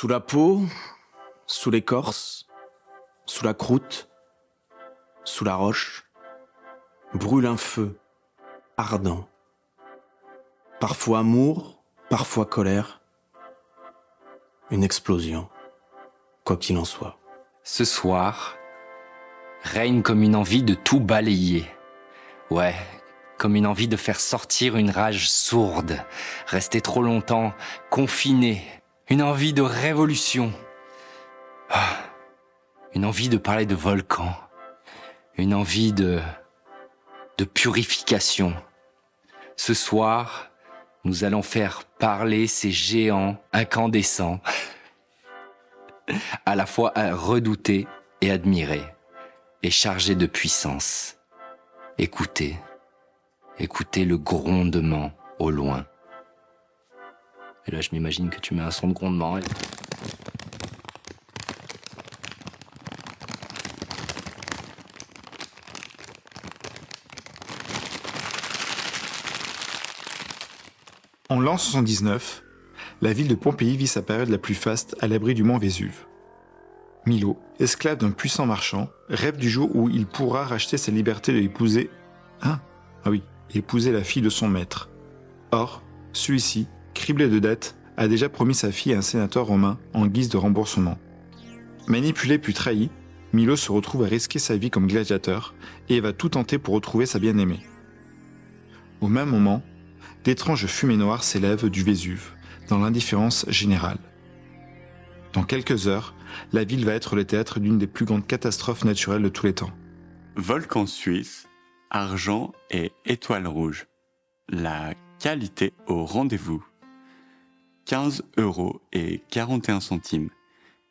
Sous la peau, sous l'écorce, sous la croûte, sous la roche, brûle un feu ardent. Parfois amour, parfois colère. Une explosion, quoi qu'il en soit. Ce soir, règne comme une envie de tout balayer. Ouais, comme une envie de faire sortir une rage sourde, rester trop longtemps confiné. Une envie de révolution. Une envie de parler de volcan. Une envie de purification. Ce soir, nous allons faire parler ces géants incandescents, à la fois à redouter et admirer, et chargés de puissance. Écoutez le grondement au loin. Et là, je m'imagine que tu mets un son de grondement. En l'an 79, la ville de Pompéi vit sa période la plus faste à l'abri du mont Vésuve. Milo, esclave d'un puissant marchand, rêve du jour où il pourra racheter sa liberté d'épouser... épouser la fille de son maître. Or, celui-ci, criblé de dettes, a déjà promis sa fille à un sénateur romain en guise de remboursement. Manipulé puis trahi, Milo se retrouve à risquer sa vie comme gladiateur et va tout tenter pour retrouver sa bien-aimée. Au même moment, d'étranges fumées noires s'élèvent du Vésuve, dans l'indifférence générale. Dans quelques heures, la ville va être le théâtre d'une des plus grandes catastrophes naturelles de tous les temps. Volcan suisse, argent et étoile rouge. La qualité au rendez-vous. 15,41 €.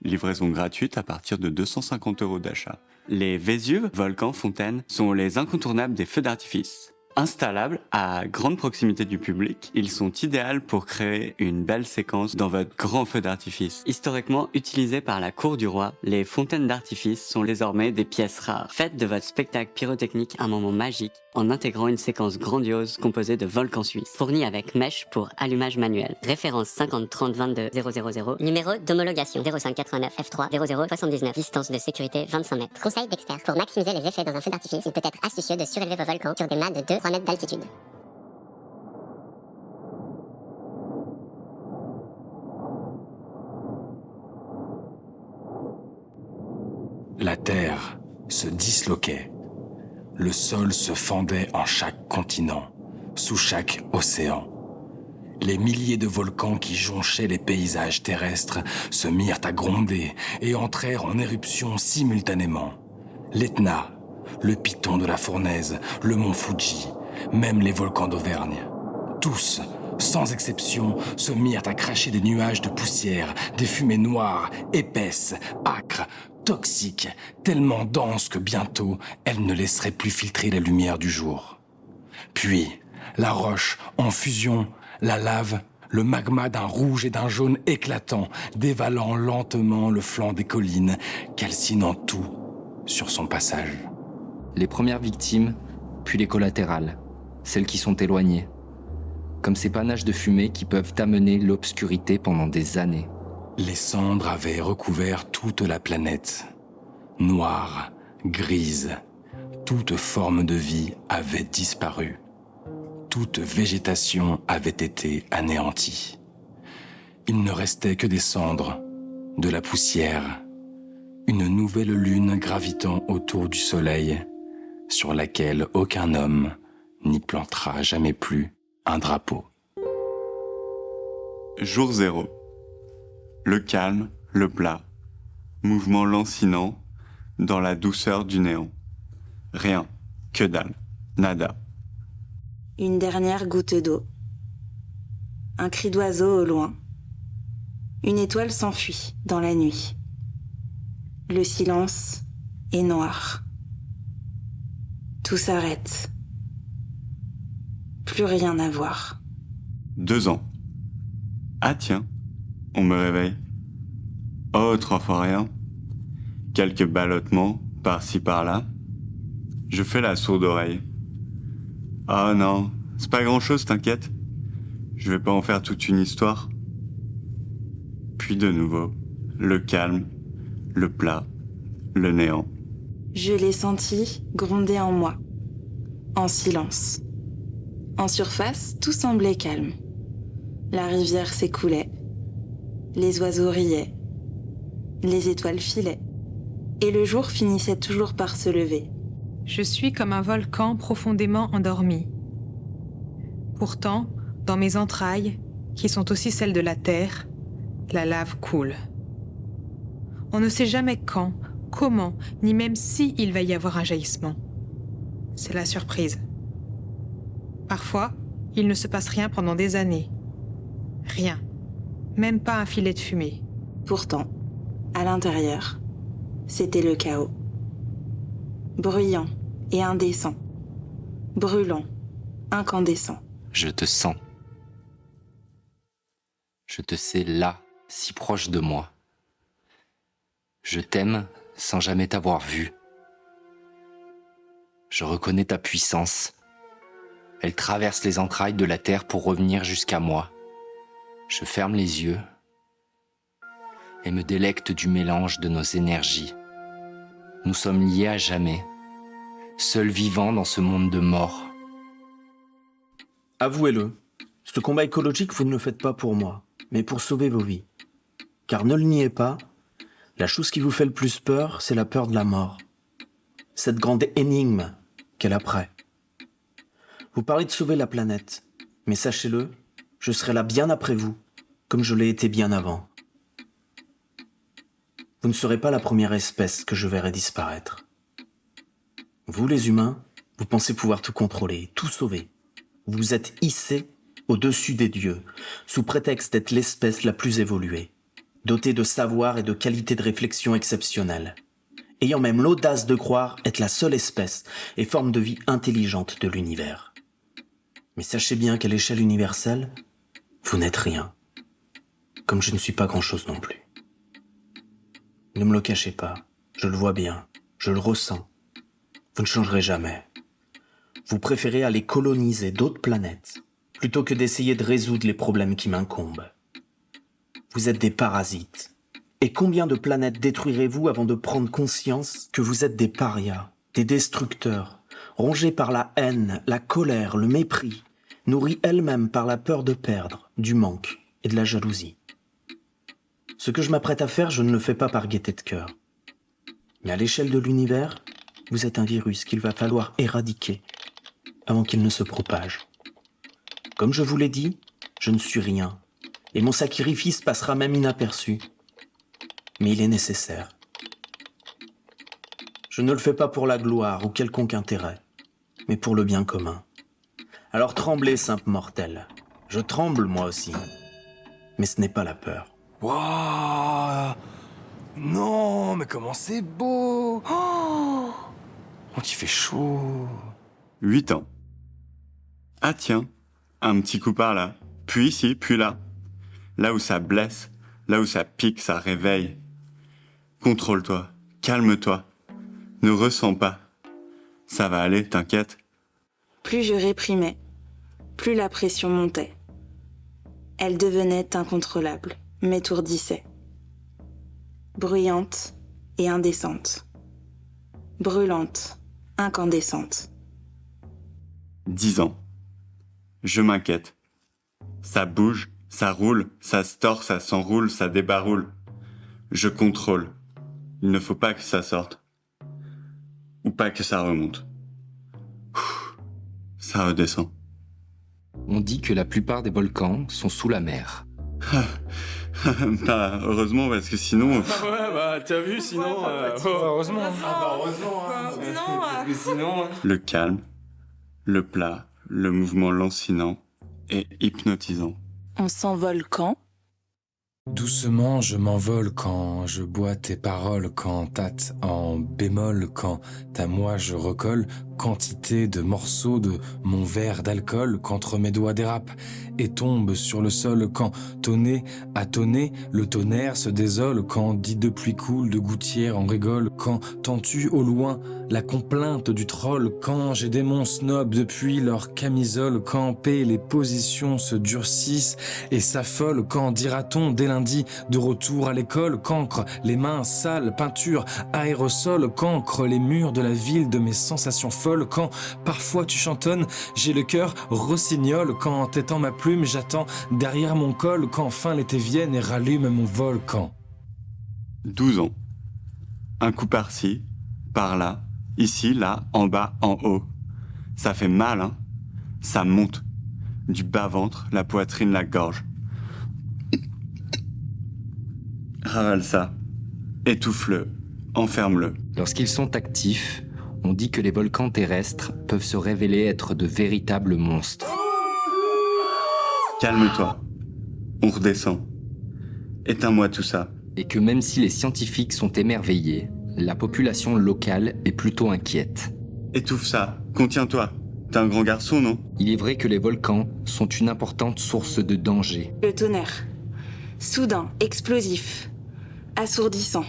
Livraison gratuite à partir de 250 € d'achat. Les Vésuves, volcans, fontaines sont les incontournables des feux d'artifice. Installables à grande proximité du public, ils sont idéaux pour créer une belle séquence dans votre grand feu d'artifice. Historiquement utilisés par la cour du roi, les fontaines d'artifice sont désormais des pièces rares. Faites de votre spectacle pyrotechnique un moment magique en intégrant une séquence grandiose composée de volcans suisses, fournie avec mèche pour allumage manuel. Référence 50 30 22 000, numéro d'homologation 0589 F3 0079, distance de sécurité 25 mètres. Conseil d'expert, pour maximiser les effets dans un feu d'artifice, il peut être astucieux de surélever vos volcans sur des mâts de 2-3 mètres d'altitude. La terre se disloquait. Le sol se fendait en chaque continent, sous chaque océan. Les milliers de volcans qui jonchaient les paysages terrestres se mirent à gronder et entrèrent en éruption simultanément. L'Etna, le Piton de la Fournaise, le mont Fuji, même les volcans d'Auvergne. Tous, sans exception, se mirent à cracher des nuages de poussière, des fumées noires, épaisses, âcres, toxiques, tellement denses que bientôt, elles ne laisseraient plus filtrer la lumière du jour. Puis, la roche, en fusion, la lave, le magma d'un rouge et d'un jaune éclatant, dévalant lentement le flanc des collines, calcinant tout sur son passage. Les premières victimes, puis les collatérales, celles qui sont éloignées. Comme ces panaches de fumée qui peuvent amener l'obscurité pendant des années. Les cendres avaient recouvert toute la planète. Noire, grise, toute forme de vie avait disparu. Toute végétation avait été anéantie. Il ne restait que des cendres, de la poussière, une nouvelle lune gravitant autour du soleil, sur laquelle aucun homme n'y plantera jamais plus un drapeau. Jour 0. Le calme, le plat. Mouvement lancinant, dans la douceur du néant. Rien, que dalle, nada. Une dernière goutte d'eau. Un cri d'oiseau au loin. Une étoile s'enfuit dans la nuit. Le silence est noir. Tout s'arrête. Plus rien à voir. 2 ans. Ah tiens, on me réveille. Oh, 3 fois rien. Quelques ballottements, par-ci par-là. Je fais la sourde oreille. Ah non, c'est pas grand-chose, t'inquiète. Je vais pas en faire toute une histoire. Puis de nouveau. le calme, le plat, le néant. Je l'ai senti gronder en moi, en silence. En surface, tout semblait calme. La rivière s'écoulait, les oiseaux riaient, les étoiles filaient, et le jour finissait toujours par se lever. Je suis comme un volcan profondément endormi. Pourtant, dans mes entrailles, qui sont aussi celles de la terre, la lave coule. On ne sait jamais quand, comment, ni même si il va y avoir un jaillissement. C'est la surprise. Parfois, il ne se passe rien pendant des années. Rien. Même pas un filet de fumée. Pourtant, à l'intérieur, c'était le chaos. Bruyant et indécent. Brûlant, incandescent. Je te sens. Je te sais là, si proche de moi. Je t'aime sans jamais t'avoir vu. Je reconnais ta puissance. Elle traverse les entrailles de la terre pour revenir jusqu'à moi. Je ferme les yeux et me délecte du mélange de nos énergies. Nous sommes liés à jamais, seuls vivants dans ce monde de mort. Avouez-le, ce combat écologique, vous ne le faites pas pour moi, mais pour sauver vos vies. Car ne le niez pas, la chose qui vous fait le plus peur, c'est la peur de la mort. Cette grande énigme qu'elle après. Vous parlez de sauver la planète, mais sachez-le, je serai là bien après vous, comme je l'ai été bien avant. Vous ne serez pas la première espèce que je verrai disparaître. Vous, les humains, vous pensez pouvoir tout contrôler, tout sauver. Vous vous êtes hissés au-dessus des dieux, sous prétexte d'être l'espèce la plus évoluée, dotée de savoir et de qualités de réflexion exceptionnelles, ayant même l'audace de croire être la seule espèce et forme de vie intelligente de l'univers. Mais sachez bien qu'à l'échelle universelle, vous n'êtes rien, comme je ne suis pas grand-chose non plus. Ne me le cachez pas, je le vois bien, je le ressens. Vous ne changerez jamais. Vous préférez aller coloniser d'autres planètes, plutôt que d'essayer de résoudre les problèmes qui m'incombent. Vous êtes des parasites. Et combien de planètes détruirez-vous avant de prendre conscience que vous êtes des parias, des destructeurs, rongés par la haine, la colère, le mépris, nourris elles-mêmes par la peur de perdre, du manque et de la jalousie. Ce que je m'apprête à faire, je ne le fais pas par gaieté de cœur. Mais à l'échelle de l'univers, vous êtes un virus qu'il va falloir éradiquer avant qu'il ne se propage. Comme je vous l'ai dit, je ne suis rien, et mon sacrifice passera même inaperçu. Mais il est nécessaire. Je ne le fais pas pour la gloire ou quelconque intérêt, mais pour le bien commun. Alors tremblez, simple mortel. Je tremble, moi aussi. Mais ce n'est pas la peur. Waouh! Non, mais comment c'est beau! Oh, il fait chaud. 8 ans. Ah tiens, un petit coup par là, puis ici, puis là. Là où ça blesse, là où ça pique, ça réveille. Contrôle-toi, calme-toi, ne ressens pas. Ça va aller, t'inquiète. Plus je réprimais, plus la pression montait. Elle devenait incontrôlable, m'étourdissait. Bruyante et indécente. Brûlante, incandescente. 10 ans. Je m'inquiète. Ça bouge, ça roule, ça se tord, ça s'enroule, ça débaroule. Je contrôle. Il ne faut pas que ça sorte. Ou pas que ça remonte. Ça redescend. On dit que la plupart des volcans sont sous la mer. Bah, heureusement, parce que sinon... Ouais, bah, t'as vu, sinon... Heureusement. Parce que sinon... Le calme, le plat, le mouvement lancinant et hypnotisant. On s'envole quand ? Doucement, je m'envole quand je bois tes paroles, quand tâte en bémol, quand à moi je recolle, quantité de morceaux de mon verre d'alcool qu'entre mes doigts dérapent et tombent sur le sol quand, tonné à tonné, le tonnerre se désole, quand dit de pluie coule, de gouttières en rigole, quand t'entends au loin la complainte du troll, quand j'ai des démons snobs depuis leur camisole, quand paix les positions se durcissent et s'affolent, quand dira-t-on dès lundi de retour à l'école, qu'encre les mains sales, peinture, aérosol, qu'encre les murs de la ville de mes sensations folles, quand parfois tu chantonnes, j'ai le cœur rossignol, quand t'étends ma plume, j'attends derrière mon col, quand enfin l'été vienne et rallume mon volcan. 12 ans. Un coup par-ci, par-là, ici, là, en bas, en haut. Ça fait mal, hein? Ça monte. Du bas-ventre, la poitrine, la gorge. Ravale ça. Étouffe-le. Enferme-le. Lorsqu'ils sont actifs, on dit que les volcans terrestres peuvent se révéler être de véritables monstres. Calme-toi. On redescend. Éteins-moi tout ça. Et que même si les scientifiques sont émerveillés, la population locale est plutôt inquiète. Étouffe ça. Contiens-toi. T'es un grand garçon, non? Il est vrai que les volcans sont une importante source de danger. Le tonnerre. Soudain, explosif, assourdissant.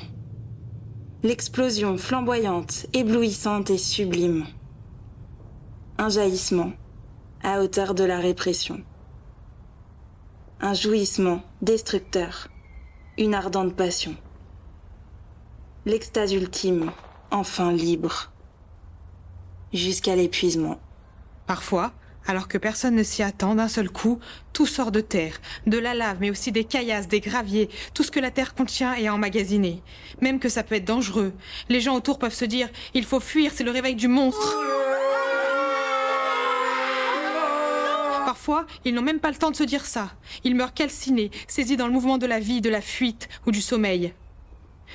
L'explosion flamboyante, éblouissante et sublime. Un jaillissement, à hauteur de la répression. Un jouissement destructeur, une ardente passion. L'extase ultime, enfin libre. Jusqu'à l'épuisement. Parfois, alors que personne ne s'y attend, d'un seul coup, tout sort de terre, de la lave, mais aussi des caillasses, des graviers, tout ce que la terre contient est emmagasiné. Même que ça peut être dangereux. Les gens autour peuvent se dire « Il faut fuir, c'est le réveil du monstre !» Parfois, ils n'ont même pas le temps de se dire ça. Ils meurent calcinés, saisis dans le mouvement de la vie, de la fuite ou du sommeil.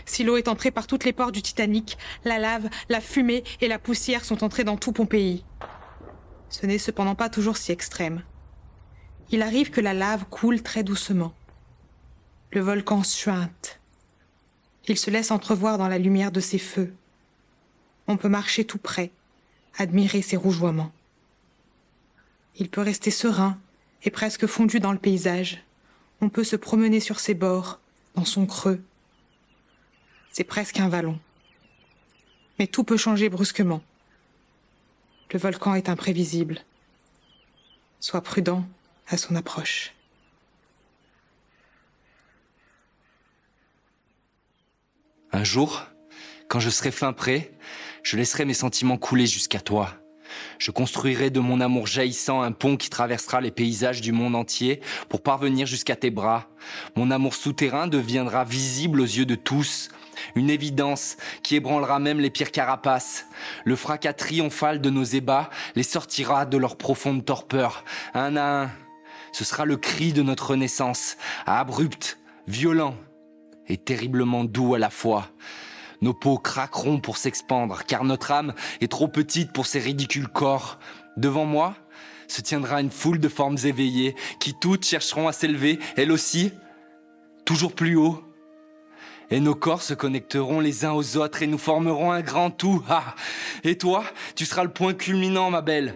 Si l'eau est entrée par toutes les pores du Titanic, la lave, la fumée et la poussière sont entrées dans tout Pompéi. Ce n'est cependant pas toujours si extrême. Il arrive que la lave coule très doucement. Le volcan suinte. Il se laisse entrevoir dans la lumière de ses feux. On peut marcher tout près, admirer ses rougeoiements. Il peut rester serein et presque fondu dans le paysage. On peut se promener sur ses bords, dans son creux. C'est presque un vallon. Mais tout peut changer brusquement. Le volcan est imprévisible. Sois prudent à son approche. Un jour, quand je serai fin prêt, je laisserai mes sentiments couler jusqu'à toi. Je construirai de mon amour jaillissant un pont qui traversera les paysages du monde entier pour parvenir jusqu'à tes bras. Mon amour souterrain deviendra visible aux yeux de tous. Une évidence qui ébranlera même les pires carapaces. Le fracas triomphal de nos ébats les sortira de leur profonde torpeur, un à un. Ce sera le cri de notre renaissance, abrupt, violent et terriblement doux à la fois. Nos peaux craqueront pour s'expandre, car notre âme est trop petite pour ces ridicules corps. Devant moi se tiendra une foule de formes éveillées, qui toutes chercheront à s'élever, elles aussi, toujours plus haut. Et nos corps se connecteront les uns aux autres et nous formerons un grand tout. Ah, et toi, tu seras le point culminant, ma belle.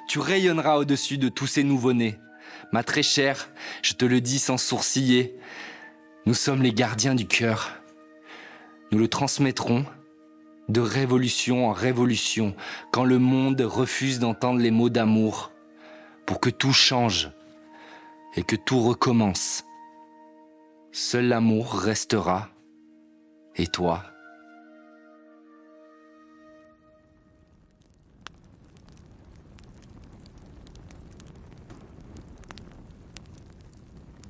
Tu rayonneras au-dessus de tous ces nouveau-nés. Ma très chère, je te le dis sans sourciller, nous sommes les gardiens du cœur. Nous le transmettrons de révolution en révolution quand le monde refuse d'entendre les mots d'amour pour que tout change et que tout recommence. Seul l'amour restera. Et toi ?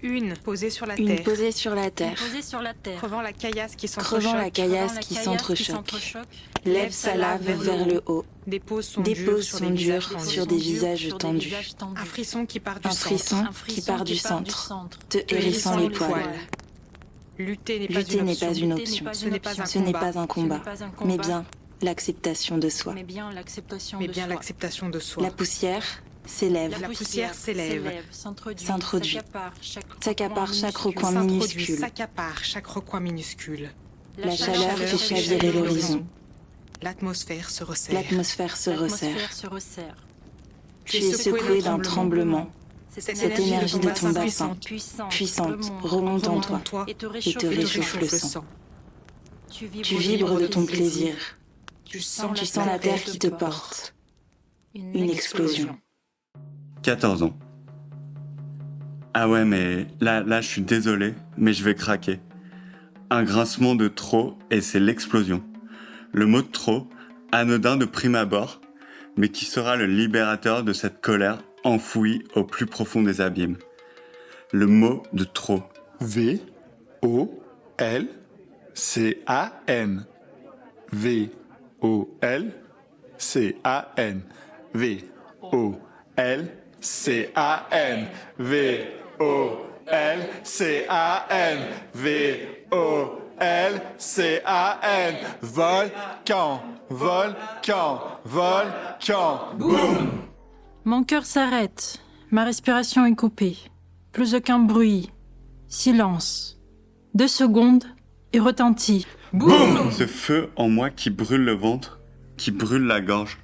Une posée sur la Une terre, posée sur la terre, Posé sur la terre, crevant la caillasse qui crevant la s'entrechoque, caillasse qui s'entrechoque, lève sa lave vers le haut, dépose son dépose dur son dur sur des visages tendus, un frisson qui part du un centre. frisson qui part du centre, te hérissant les poils. Lutter n'est pas une option. Ce n'est pas un combat, mais bien l'acceptation de soi. mais bien l'acceptation mais de bien soi. l'acceptation de soi. La poussière s'élève, La poussière s'élève, s'introduit, s'accapare chaque recoin s'introduit, minuscule. s'accapare chaque recoin minuscule. La chaleur fait chavirer l'horizon. L'atmosphère se resserre. L'atmosphère se resserre. Tu es secoué secoué d'un tremblement. Cette énergie de ton bassin, puissante, puissante, remonte en toi et te réchauffe le sang. Tu vibres de ton plaisir. Tu sens la terre qui te porte. Une explosion. 14 ans. Ah ouais, mais là, je suis désolé, mais je vais craquer. Un grincement de trop et c'est l'explosion. Le mot de trop, anodin de prime abord, mais qui sera le libérateur de cette colère enfouie au plus profond des abîmes. Le mot de trop. V-O-L-C-A-N. V-O-L-C-A-N. V-O-L-C-A-N. V-O-L-C-A-N. V-O-L-C-A-N. Volcan, volcan, volcan. Boum! Mon cœur s'arrête, ma respiration est coupée. Plus aucun bruit. Silence. 2 secondes et retentit. Boum! Ce feu en moi qui brûle le ventre, qui brûle la gorge,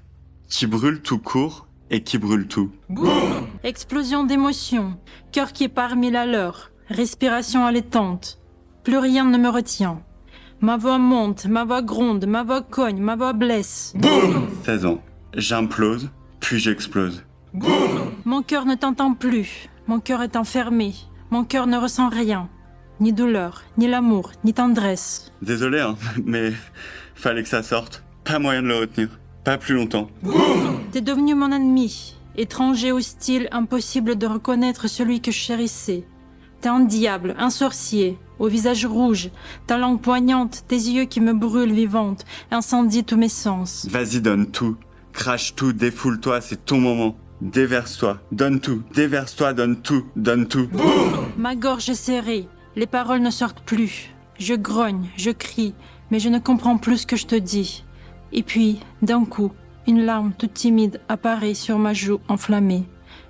qui brûle tout court et qui brûle tout. Boum! Explosion d'émotions, cœur qui est parmi la leur, respiration allaitante. Plus rien ne me retient. Ma voix monte, ma voix gronde, ma voix cogne, ma voix blesse. Boum! 16 ans. J'implose, puis j'explose. Boum! Mon cœur ne t'entend plus. Mon cœur est enfermé. Mon cœur ne ressent rien. Ni douleur, ni l'amour, ni tendresse. Désolé, hein, mais fallait que ça sorte. Pas moyen de le retenir. Pas plus longtemps. T'es devenu mon ennemi. Étranger, hostile, impossible de reconnaître celui que je chérissais. T'es un diable, un sorcier, au visage rouge, ta langue poignante, tes yeux qui me brûlent vivante, incendie tous mes sens. Vas-y, donne tout. Crache tout, défoule-toi, c'est ton moment. Déverse-toi, donne tout. Déverse-toi, donne tout, donne tout. Ma gorge est serrée, les paroles ne sortent plus. Je grogne, je crie, mais je ne comprends plus ce que je te dis. Et puis, d'un coup, une larme toute timide apparaît sur ma joue enflammée.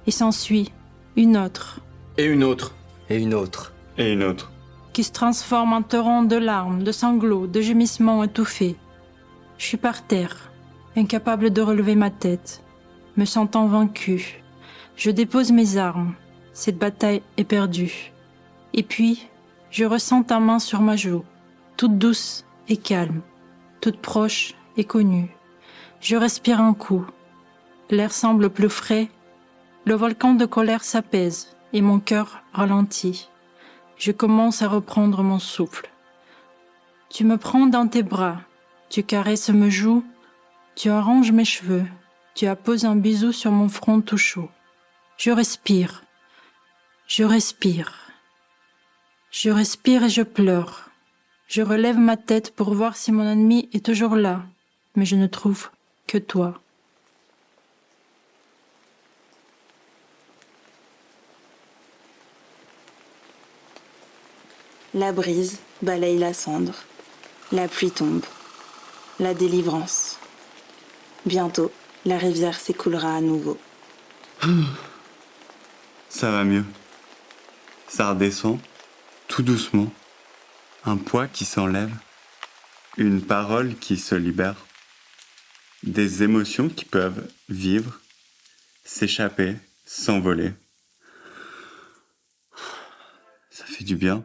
Et s'ensuit une autre, Et une autre. Et une autre. Et une autre. qui se transforme en torrent de larmes, de sanglots, de gémissements étouffés. Je suis par terre, incapable de relever ma tête, me sentant vaincu. Je dépose mes armes. Cette bataille est perdue. Et puis, je ressens ta main sur ma joue, toute douce et calme, toute proche et connue. Je respire un coup. L'air semble plus frais. Le volcan de colère s'apaise et mon cœur ralentit. Je commence à reprendre mon souffle. Tu me prends dans tes bras, tu caresses mes joues, tu arranges mes cheveux, tu apposes un bisou sur mon front tout chaud. Je respire, je respire. Je respire et je pleure. Je relève ma tête pour voir si mon ennemi est toujours là, mais je ne trouve que toi. La brise balaye la cendre. La pluie tombe. La délivrance. Bientôt, la rivière s'écoulera à nouveau. Ça va mieux. Ça redescend, tout doucement. Un poids qui s'enlève. Une parole qui se libère. Des émotions qui peuvent vivre, s'échapper, s'envoler. Ça fait du bien.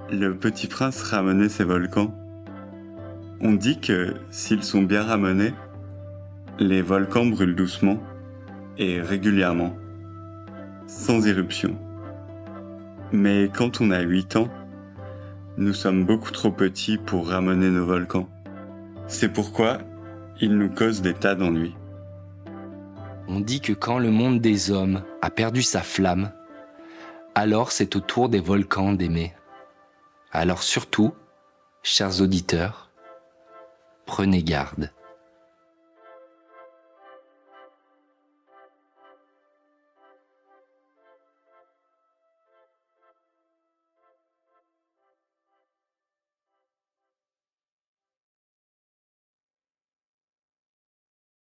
Le Petit Prince ramenait ses volcans. On dit que s'ils sont bien ramenés, les volcans brûlent doucement et régulièrement, sans éruption. Mais quand on a 8 ans, nous sommes beaucoup trop petits pour ramener nos volcans. C'est pourquoi ils nous causent des tas d'ennuis. On dit que quand le monde des hommes a perdu sa flamme, alors c'est au tour des volcans d'aimer. Alors surtout, chers auditeurs, prenez garde.